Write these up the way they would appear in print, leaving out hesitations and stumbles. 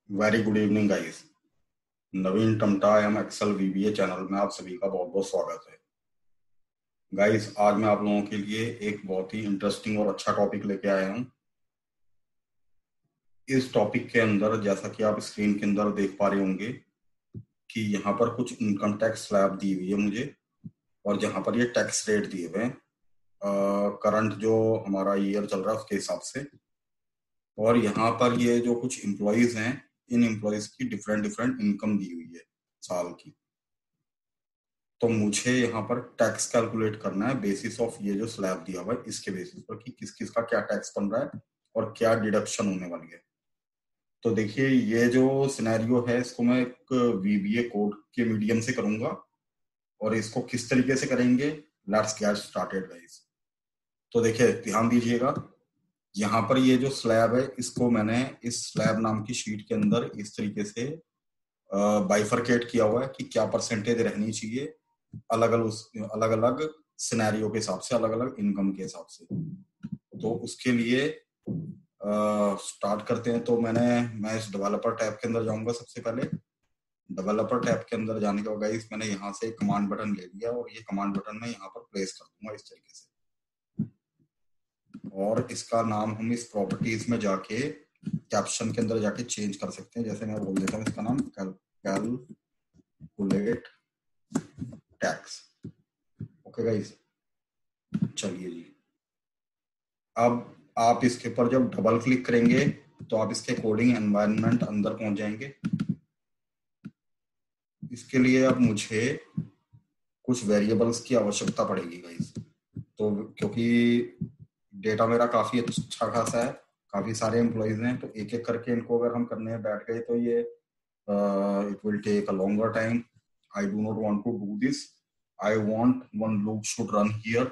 Very good evening guys. Naveen Tamta M Excel VBA channel में आप सभी का बहुत बहुत स्वागत है। गाइस, आज मैं आप लोगों के लिए एक बहुत ही इंटरेस्टिंग और अच्छा टॉपिक लेके आया हूँ। इस टॉपिक के अंदर, जैसा कि आप स्क्रीन के अंदर देख पा रहे होंगे, कि यहाँ पर कुछ इनकम टैक्स स्लैब दी हुई है मुझे, और जहाँ पर ये टैक्स रेट दिए हुए हैं करंट जो हमारा ईयर चल रहा है उसके हिसाब से। और यहाँ पर ये जो कुछ एम्प्लॉयज हैं, इन एम्प्लॉयज की डिफरेंट डिफरेंट इनकम दी हुई है साल की। तो मुझे यहाँ पर टैक्स कैलकुलेट करना है बेसिस ऑफ ये जो स्लैब दिया हुआ है, इसके बेसिस पर कि किस किस का क्या टैक्स बन रहा है और क्या डिडक्शन होने वाली है। तो देखिए, ये जो सिनेरियो है इसको मैं एक वीबीए कोड के मीडियम से करूंगा, और इसको किस तरीके से करेंगे, लेट्स गेट स्टार्टेड गाइस। तो देखिए, ध्यान दीजिएगा, यहाँ पर ये जो स्लैब है इसको मैंने इस स्लैब नाम की शीट के अंदर इस तरीके से बाइफरकेट किया हुआ है कि क्या परसेंटेज रहनी चाहिए अलग अलग सिनेरियो के हिसाब से, अलग अलग इनकम के हिसाब से। तो उसके लिए स्टार्ट करते हैं। तो मैं इस डेवलपर टैब के अंदर जाऊंगा। सबसे पहले डेवलपर टैब के अंदर जाने के बाद गाइस, मैंने यहाँ से कमांड बटन ले लिया, और ये कमांड बटन मैं यहाँ पर प्लेस कर दूंगा इस तरीके से। और इसका नाम हम इस प्रॉपर्टीज में जाके कैप्शन के अंदर जाके चेंज कर सकते हैं। जैसे मैं बोल देता हूँ इसका नाम कैलकुलेट टैक्स। ओके गाइस, चलिए जी। अब आप इसके ऊपर जब डबल क्लिक करेंगे तो आप इसके कोडिंग एनवायरनमेंट अंदर पहुंच जाएंगे। इसके लिए अब मुझे कुछ वेरिएबल्स की आवश्यकता पड़ेगी गाइस। तो क्योंकि डेटा मेरा काफी अच्छा खासा है, काफी सारे एम्प्लॉयज हैं, तो एक एक करके इनको अगर हम करने बैठ गए तो ये it will take a longer time. I do not want to do this. I want one loop should run here.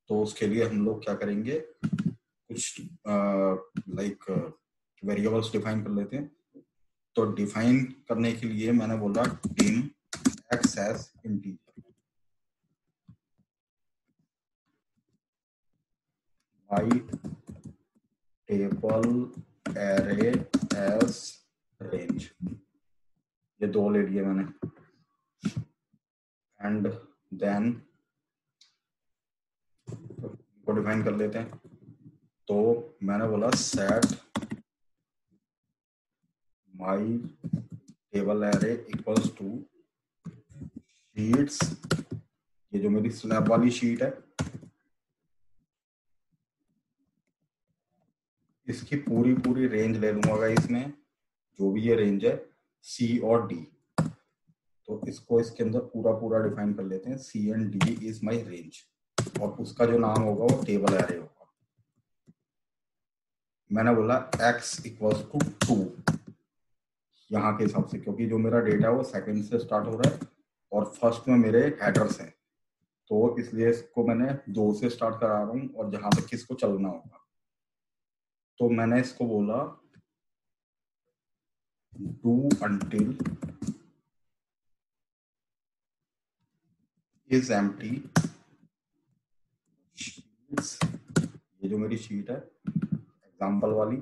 तो उसके लिए हम लोग क्या करेंगे, कुछ लाइक वेरिएबल्स डिफाइन कर लेते हैं। तो डिफाइन करने के लिए मैंने बोला dim x as integer, y table array as range। ये दो ले लिए मैंने। एंड देन को डिफाइन कर लेते हैं। तो मैंने बोला set my table array equals to sheets। ये जो मेरी स्लैब वाली शीट है, इसकी पूरी पूरी रेंज ले लूंगा इसमें, जो भी ये रेंज है सी और डी। तो इसको इसके अंदर पूरा पूरा डिफाइन कर लेते हैं। C and D is my range, और उसका जो नाम होगा वो टेबल एरे होगा। मैंने बोला x इक्वल्स टू 2 यहाँ के हिसाब से, क्योंकि जो मेरा डेटा है वो सेकंड से स्टार्ट हो रहा है और फर्स्ट में मेरे हेडर्स हैं, तो इसलिए इसको मैंने 2 से स्टार्ट करा रहा हूँ, और जहां तक इसको चलना होगा। तो मैंने इसको बोला do until is empty sheets। ये जो मेरी शीट है एग्जाम्पल वाली,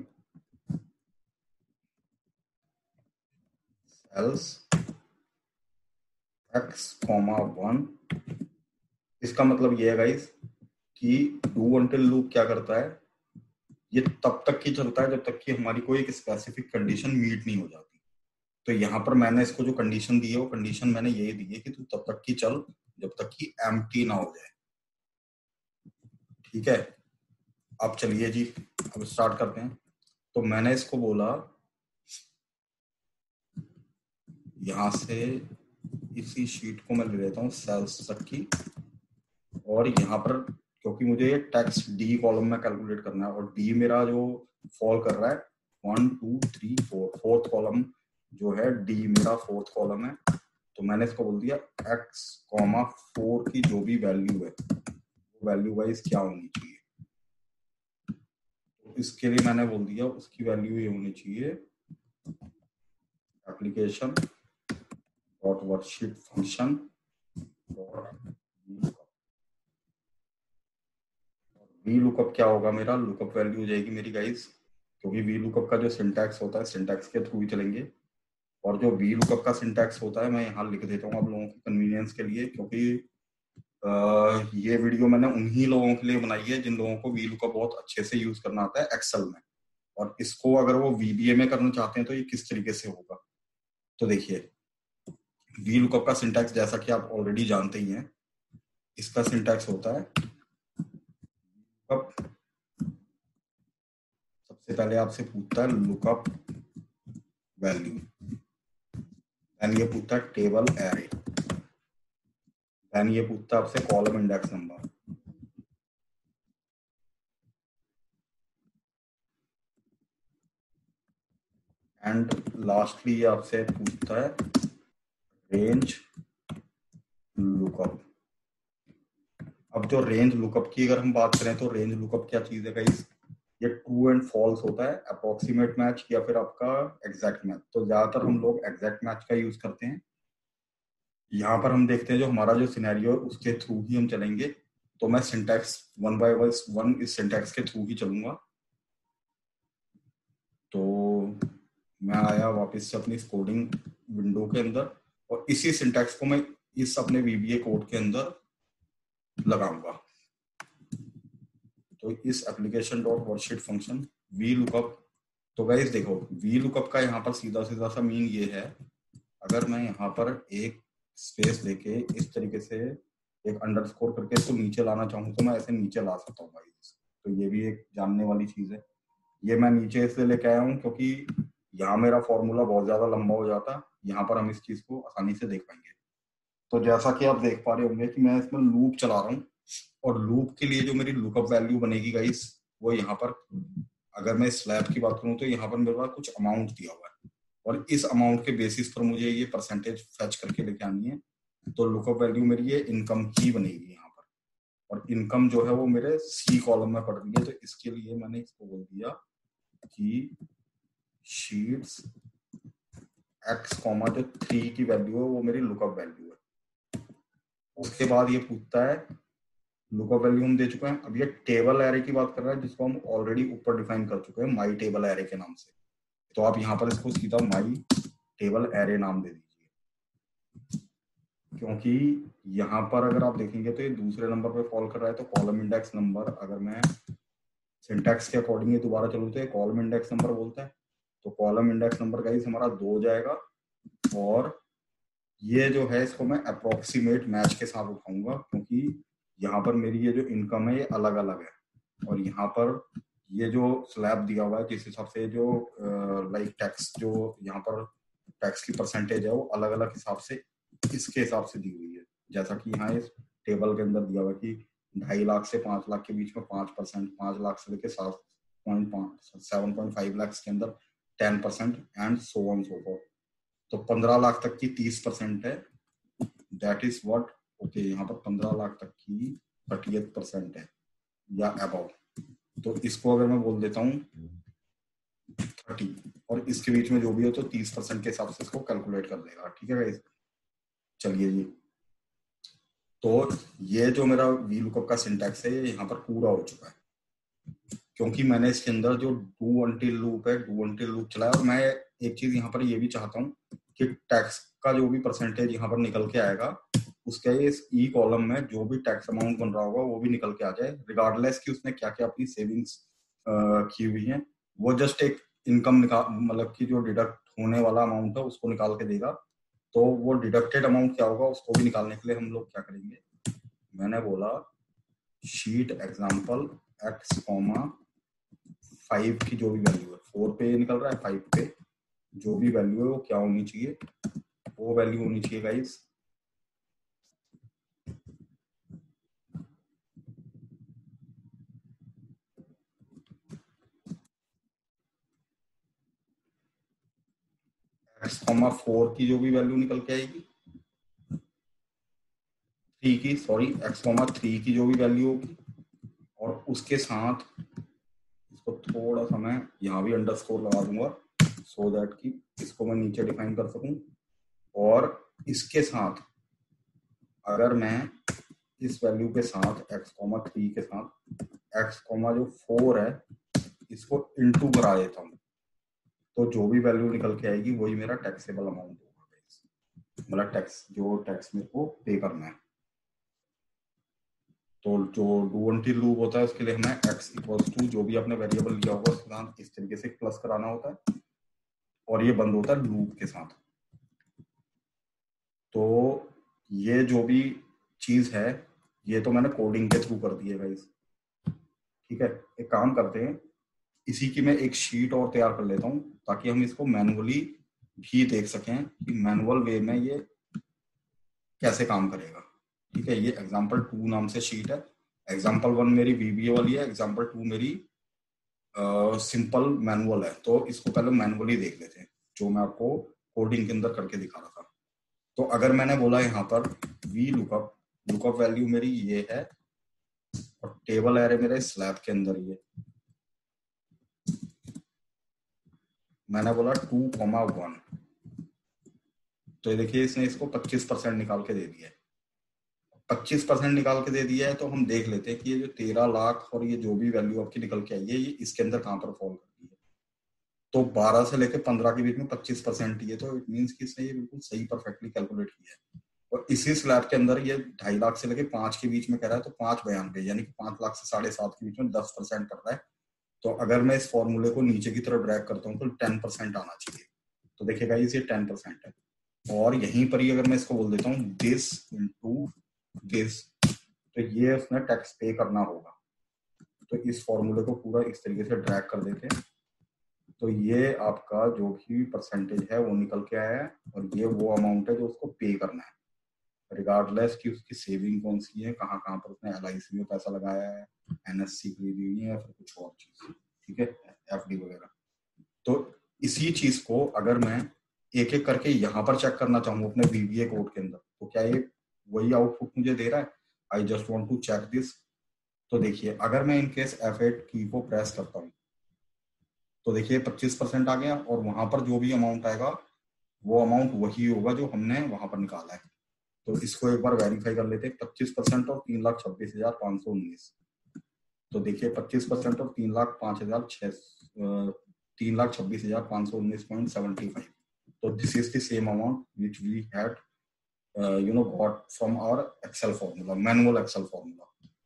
else x,1। इसका मतलब ये है गाइस कि डू until लूप क्या करता है, ये तब तक ही चलता है जब तक कि हमारी कोई एक स्पेसिफिक कंडीशन मीट नहीं हो जाती। तो यहाँ पर मैंने इसको जो कंडीशन दी है, वो कंडीशन मैंने यही दी है कि तू तब तक की चल जब तक कि एम्प्टी ना हो जाए। ठीक है, अब चलिए जी, अब स्टार्ट करते हैं। तो मैंने इसको बोला यहां से, इसी शीट को मैं ले लेता हूँ सेल्स तक की, और यहाँ पर क्योंकि मुझे ये टैक्स डी कॉलम में कैलकुलेट करना है, और डी मेरा जो फॉल कर रहा है 1 2 3 4, फोर्थ कॉलम जो है डी मेरा फोर्थ कॉलम है। तो मैंने इसको बोल दिया x,4 की जो भी वैल्यू है वो वैल्यू वाइज क्या होनी चाहिए। तो इसके लिए मैंने बोल दिया उसकी वैल्यू ये होनी चाहिए application dot worksheet function dot V lookup. क्या होगा मेरा लुकअप वैल्यू हो जाएगी मेरी गाइस, क्योंकि वी लुकअप का जो सिंटैक्स होता है सिंटैक्स के थ्रू ही चलेंगे। और जो वी लुकअप का सिंटैक्स होता है मैं यहाँ लिख देता हूँ आप लोगों की कन्वीनियंस के लिए, क्योंकि ये वीडियो मैंने उन्हीं लोगों के लिए बनाई है जिन लोगों को वी लुकअप बहुत अच्छे से यूज करना आता है एक्सेल में, और इसको अगर वो वीबीए में करना चाहते हैं तो ये किस तरीके से होगा। तो देखिए, वी लुकअप का सिंटैक्स जैसा कि आप ऑलरेडी जानते ही हैं, इसका सिंटैक्स होता है लुकअप। सबसे पहले आपसे पूछता है लुकअप वैल्यू, देन ये पूछता है टेबल एरे, देन ये पूछता है आपसे column index number, and lastly आपसे पूछता है रेंज लुकअप। अब जो रेंज लुकअप की अगर हम बात करें तो रेंज लुकअप क्या चीज है गाइस, ये ट्रू एंड फॉल्स होता है, अप्रोक्सीमेट मैच या फिर आपका एग्जैक्ट मैच। तो ज्यादातर हम लोग एग्जैक्ट मैच का यूज करते हैं। यहाँ पर हम देखते हैं जो हमारा जो सिनेरियो है उसके थ्रू ही हम चलेंगे। तो मैं सिंटैक्स वन बाय वन इस सिंटैक्स के थ्रू ही चलूंगा। तो मैं आया वापस से अपनी कोडिंग विंडो के अंदर, और इसी सिंटैक्स को मैं इस अपने वीबीए कोड के अंदर लगाऊंगा। तो इस application dot worksheet function V lookup. तो गाइस देखो, वी लुकअप का यहाँ पर सीधा सीधा सा मीन ये है, अगर मैं यहाँ पर एक स्पेस देके इस तरीके से एक अंडरस्कोर करके इसको नीचे लाना चाहूँ तो मैं ऐसे नीचे ला सकता हूँ गाइस। तो ये भी एक जानने वाली चीज है। ये मैं नीचे इसलिए लेके आया हूँ क्योंकि यहाँ मेरा फॉर्मूला बहुत ज्यादा लंबा हो जाता, यहाँ पर हम इस चीज को आसानी से देख पाएंगे। तो जैसा कि आप देख पा रहे होंगे कि मैं इसमें लूप चला रहा हूँ, और लूप के लिए जो मेरी लुकअप वैल्यू बनेगी गाइस वो यहाँ पर, अगर मैं स्लैब की बात करूँ तो यहाँ पर मेरे पास कुछ अमाउंट दिया हुआ है, और इस अमाउंट के बेसिस पर मुझे ये परसेंटेज फेच करके लेके आनी है। तो लुकअप वैल्यू मेरी ये इनकम ही बनेगी यहाँ पर, और इनकम जो है वो मेरे सी कॉलम में पड़ रही है। तो इसके लिए मैंने इसको बोल दिया कि शीट्स एक्स कॉमा जो 3 की वैल्यू है वो मेरी लुकअप वैल्यू है। उसके बाद ये पूछता है लुकअप वैल्यू हम दे चुके हैं, अब ये टेबल एरे की बात कर रहा है जिसको हम ऑलरेडी ऊपर डिफाइन कर चुके हैं माई टेबल एरे के नाम से। तो आप यहाँ पर इसको सीधा माई टेबल एरे नाम दे दीजिए, क्योंकि यहाँ पर अगर आप देखेंगे तो ये दूसरे नंबर पे फॉल कर रहा है। तो कॉलम इंडेक्स नंबर, अगर मैं सिंटैक्स के अकॉर्डिंग दोबारा चलूँ तो ये कॉलम इंडेक्स नंबर बोलता है। तो कॉलम इंडेक्स नंबर गाइस हमारा 2 जाएगा, और ये जो है इसको मैं अप्रोक्सीमेट मैच के साथ उठाऊंगा, क्योंकि यहाँ पर मेरी ये जो इनकम है ये अलग अलग है, और यहाँ पर ये जो स्लैब दिया हुआ है जिस हिसाब से जो लाइक टैक्स जो यहाँ पर टैक्स की परसेंटेज है वो अलग अलग हिसाब से इसके हिसाब से दी हुई है। जैसा कि यहाँ इस टेबल के अंदर दिया हुआ है कि 2.5 लाख से 5 लाख के बीच में 5%, 5 लाख से लेकर 7.5 लाख के अंदर 10% and so on so forth. तो 15 लाख तक की 30% है, दैट इज व्हाट ओके। यहाँ पर 15 लाख तक की 30% है या अबाउट। तो इसको अगर मैं बोल देता हूँ 30, और इसके बीच में जो भी हो तो 30% के हिसाब से इसको कैलकुलेट कर देगा। ठीक है गाइस, चलिए जी। तो ये जो मेरा वी लुकअप का सिंटैक्स है ये यहाँ पर पूरा हो चुका है, क्योंकि मैंने इसके अंदर जो डू अनटिल लूप है डू अनटिल लूप चलाया। और मैं एक चीज यहाँ पर ये भी चाहता हूँ कि टैक्स का जो भी परसेंटेज यहाँ पर निकल के आएगा उसके इस ई कॉलम में जो भी टैक्स अमाउंट बन रहा होगा वो भी निकल के आ जाए, रिगार्डलेस कि उसने क्या क्या अपनी सेविंग्स की हुई है। वो जस्ट एक इनकम निकाल, मतलब कि जो डिडक्ट होने वाला अमाउंट है उसको निकाल के देगा। तो वो डिडक्टेड अमाउंट क्या होगा उसको भी निकालने के लिए हम लोग क्या करेंगे, मैंने बोला शीट एग्जाम्पल एक्स कॉमा 5 की जो भी वैल्यू है, 4 पे निकल रहा है, 5 पे जो भी वैल्यू है वो क्या होनी चाहिए, वो वैल्यू होनी चाहिए गाइस एक्स कॉमा 4 की जो भी वैल्यू निकल के आएगी, 3 की, सॉरी एक्स कॉमा 3 की जो भी वैल्यू होगी, और उसके साथ इसको थोड़ा सा मैं यहाँ भी अंडरस्कोर लगा दूंगा सो दैट कि इसको मैं नीचे डिफाइन कर सकूं। और इसके साथ अगर मैं इस वैल्यू के साथ एक्स कॉमा 3 के साथ एक्स कॉमा जो 4 है इसको इनटू करा देता हूँ, तो जो भी वैल्यू निकल के आएगी वही मेरा टैक्सेबल अमाउंट होगा, मतलब टैक्स जो टैक्स मेरे को पे करना है। तो जो डू अनटिल लूप होता है उसके लिए हमें x इक्वल्स टू जो भी आपने वेरिएबल लिया होगा उसके साथ इस तरीके से प्लस कराना होता है, और ये बंद होता है लूप के साथ। तो ये जो भी चीज है ये तो मैंने कोडिंग के थ्रू कर दी है गाइस, ठीक है। एक काम करते हैं, इसी की मैं एक शीट और तैयार कर लेता हूँ ताकि हम इसको मैनुअली भी देख सकें कि मैनुअल वे में ये कैसे काम करेगा, ठीक है। ये एग्जाम्पल 2 नाम से शीट है। एग्जाम्पल 1 मेरी VBA वाली है, एग्जाम्पल 2 मेरी सिंपल मैनुअल है। तो इसको पहले मैनुअली देख लेते हैं जो मैं आपको कोडिंग के अंदर करके दिखा रहा था। तो अगर मैंने बोला यहाँ पर वी लुकअप, लुकअप वैल्यू मेरी ये है और टेबल एरे मेरे स्लैब के अंदर ये, मैंने बोला 2,1, तो ये देखिए इसने इसको 25% निकाल के दे दिया है। 25% निकाल के दे दिया है तो हम देख लेते हैं कि ये जो 13 लाख और ये जो भी वैल्यू आपकी निकल के आई है ये इसके अंदर कहाँ पर फॉल करती है। तो 12 से लेकर 15 के बीच में 25% ही है, तो इट मीन्स कि इसने ये बिल्कुल सही परफेक्टली कैलकुलेट किया है। और इसी स्लैब के अंदर ये 2.5 लाख से लेकर 5 के बीच में कह रहा है, तो 592 यानी कि 5 लाख से 7.5 के बीच में 10% पड़ रहा है। तो अगर मैं इस फॉर्मूले को नीचे की तरफ ड्रैग करता हूँ तो 10% आना चाहिए। तो देखिएगा ये 10% है, और यहीं पर ही अगर मैं इसको बोल देता हूँ दिस इनटू दिस, तो ये उसने टैक्स पे करना होगा। तो इस फॉर्मूले को पूरा इस तरीके से ड्रैग कर देते हैं, तो ये आपका जो भी परसेंटेज है वो निकल के आया है, और ये वो अमाउंट है जो उसको पे करना है, रिगार्डलेस कि उसकी सेविंग कौन सी है, कहाँ कहाँ पर उसने LIC में पैसा लगाया है, NSC खरीदी हुई है या फिर कुछ और चीज, ठीक है, FD वगैरह। तो इसी चीज को अगर मैं एक एक करके यहाँ पर चेक करना चाहूँ अपने VBA कोड के अंदर, तो क्या ये वही आउटपुट मुझे दे रहा है? I just want to check this. तो देखिए अगर मैं इनकेस F8 की को प्रेस करता हूँ तो देखिए 25% आ गया, और वहां पर जो भी अमाउंट आएगा वो अमाउंट वही होगा जो हमने वहां पर निकाला है। तो इसको एक बार वेरीफाई कर लेते हैं, 25% और 3,26,519। तो देखिए 25% और 3,26,519.75। तो this is the same amount which we had got from our Excel formula, manual Excel formula.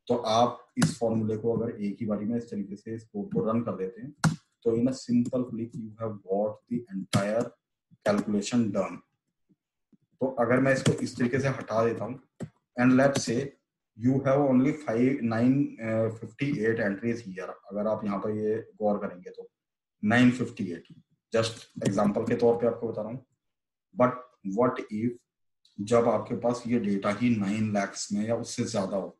तो आप इस फॉर्मूले को अगर एक ही बारी में इस तरीके से इस कोड को रन कर देते हैं तो in a simple click you have got the entire calculation done. तो अगर मैं इसको इस तरीके से हटा देता हूँ and let's say you have only 958 entries here, अगर आप यहाँ पर ये गौर करेंगे तो 958, जस्ट एग्जांपल के तौर पे आपको बता रहा हूँ। बट व्हाट इफ जब आपके पास ये डेटा ही 9 lakhs में या उससे ज्यादा हो,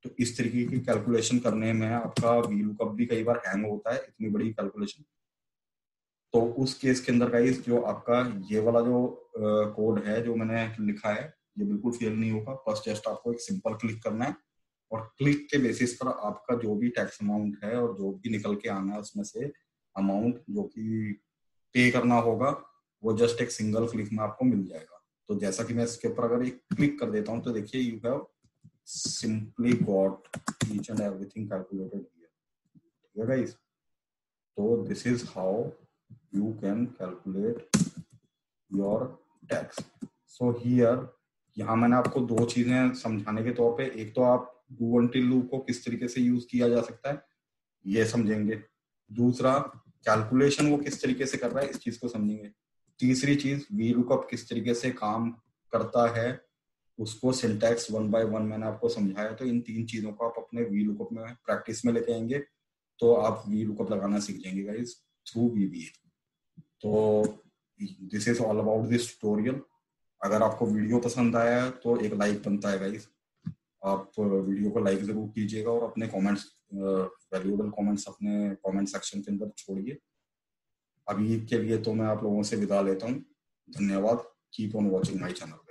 तो इस तरीके की कैलकुलेशन करने में आपका VLOOKUP भी कई बार हैंग होता है, इतनी बड़ी कैलकुलेशन। तो उस केस के अंदर गाइस जो आपका ये वाला जो कोड है जो मैंने लिखा है ये बिल्कुल फेल नहीं होगा। बस जस्ट आपको एक सिंपल क्लिक करना है, और क्लिक के बेसिस पर आपका जो भी टैक्स अमाउंट है और जो भी निकल के आना है उसमें से अमाउंट जो कि पे करना होगा वो जस्ट एक सिंगल क्लिक में आपको मिल जाएगा। तो जैसा कि मैं इसके ऊपर अगर एक क्लिक कर देता हूँ तो देखिए you have simply got each and everything calculated here, ठीक है गाइस। तो this is how you can calculate your tax. So here यहाँ मैंने आपको दो चीजें समझाने के तौर पे, एक तो आप डू अनटिल लूप को किस तरीके से यूज किया जा सकता है ये समझेंगे, दूसरा कैलकुलेशन वो किस तरीके से कर रहा है इस चीज को समझेंगे, तीसरी चीज VLOOKUP किस तरीके से काम करता है उसको सिंटैक्स 1 by 1 मैंने आपको समझाया। तो इन तीन चीजों को आप अपने VLOOKUP में प्रैक्टिस में लेके आएंगे तो आप VLOOKUP लगाना सीख जाएंगे गाइस थ्रू VBA। तो this is all about this tutorial. अगर आपको वीडियो पसंद आया है तो एक लाइक बनता है गाइस, आप वीडियो को लाइक जरूर कीजिएगा और अपने कमेंट्स, वैल्यूएबल कमेंट्स अपने कमेंट सेक्शन के अंदर छोड़िए। अभी के लिए तो मैं आप लोगों से विदा लेता हूँ, धन्यवाद। Keep on watching my channel.